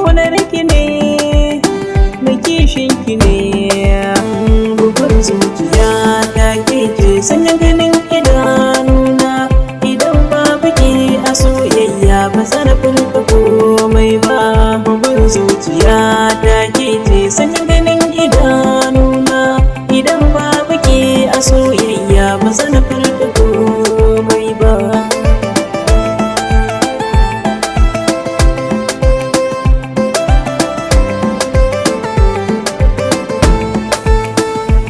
kaunar ki ne na kishin ki ne. Bugun zuciya ta ke ce sanya ganin idanuna, idan babu ke a soyayya ba zan furta komai ba. Bugun zuciya ta ke ce sanya ganin idanuna, idan babu ke a soyayya ba zan furta komai ba.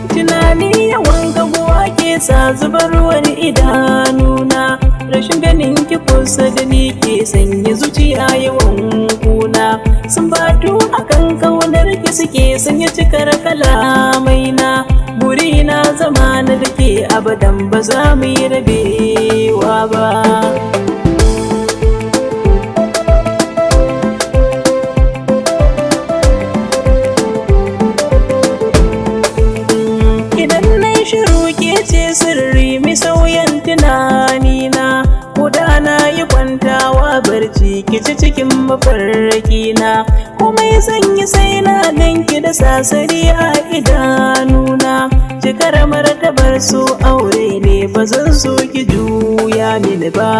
Tunani yawan gabuwa ke sa zubarwar idanuna, rashin ganin ki kusa da ni ke sanya zuciya yawan kuna. Sun batu akan kaunar ki suke sanya cikar kalamaina, burina zama na da ke abadan ba za mu yi rabewa ba. Idan na yi shiru ke ce sirri mai sauyan tunanina, ko da na yi kwantawa barci kici cikin mafarkina. Komai sanyi sai na ganki da sasari a idanuna, cikar martabar su aure ne ba zan so ki juya mini ba.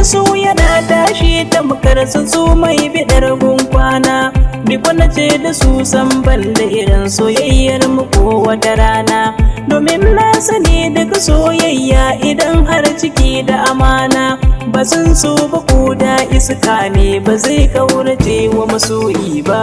So yana tashi tamkar tsuntsu mai bidar gunkwana, duk wanda ce da su san balle irin soyayyar mu ko wata rana. Domin na sani daga soyayya idan har ciki da amana, ba sun so ba ko da iska ne ba zai kaurace wa masoyi ba.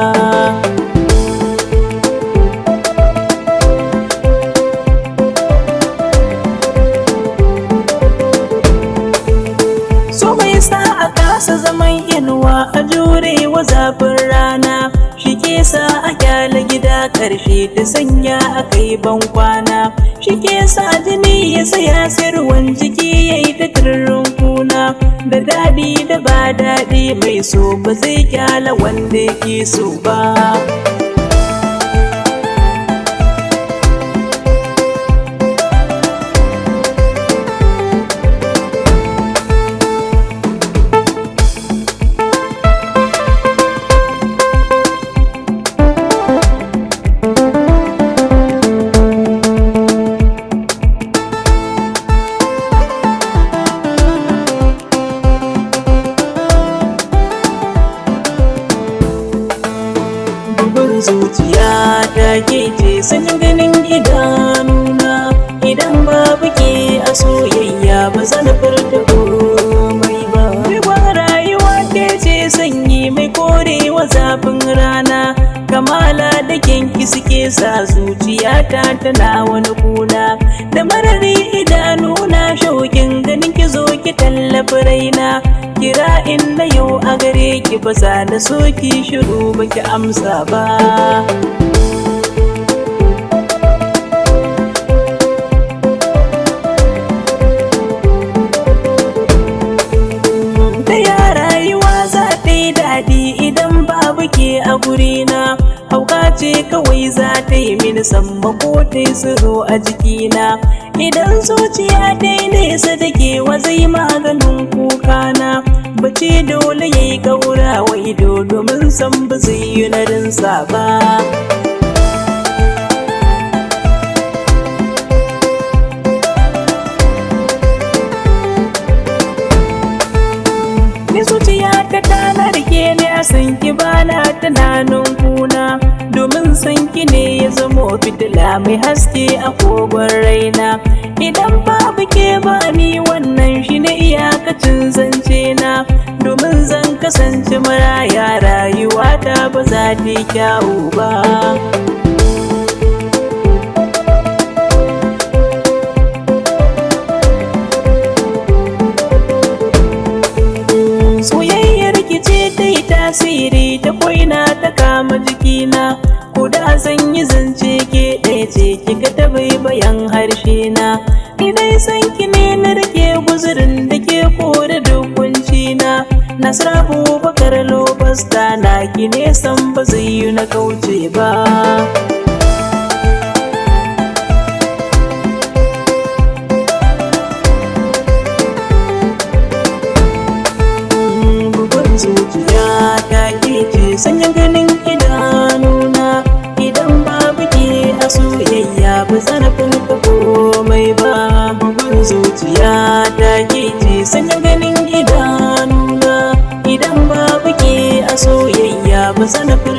Sa a kasa zaman inuwa a jure wa zafin rana, shi ke sa a kyala gida karshe ta sanya a kai ban kwana. Shi ke sa jini ya tsaya sai ruwan jiki ya yi ta turrin kuna, da daɗi da ba daɗi mai so ba zai kyala wanda yake so ba. Zuciya ta ke ce sanya ganin idanuna, idan babu ke a soyayya ba zan furta komai ba. Rigon rayuwa ke ce sanyi mai korewa zafin rana, kamala da kyanki suke sa zuciyata tana wani kuna. Da marari idanuna shaukin ganin ki zo ki tallafi raina, kira inda yau a gare ki ba za na so ki shiru ba ki amsa ba. Ta ya rayuwa za ta yi daɗi idan babu ke a gurina, hauka ce kawai za ta yi mini samba ko ta yi tsiro a jikina. Idan zuciya ta yi nesa da ke wa zai maganin kukana, bace dole ya yi ƙaura wa ido domin san ba zai yi narinsa ba. Ni zuciya ta tana rike ne a san ki bana tunanin kuna, domin san ki ne ya zamo fitila mai haske a kogon raina. Idan babu ke ba ni wannan shi ne iyakacin zance na, domin zan kasance maraya rayuwa ta ba za ta yi kyawu ba. Soyayyar ki ce ta yi tasiri ta koina ta kama jikina, ko da zan yi zance ke ɗaya ce kika ta bayan harshe na. Idai san ki ne na rike guzurin da ke kore duk kunci na. Nasrafu Wakar Lobasta na ki ne san ba zai yi na kauce ba. ba zan furta komai ba. Bugun zuciya ta ke ce sanya ganin idanuna, idan babu ke a soyayya ba zan furta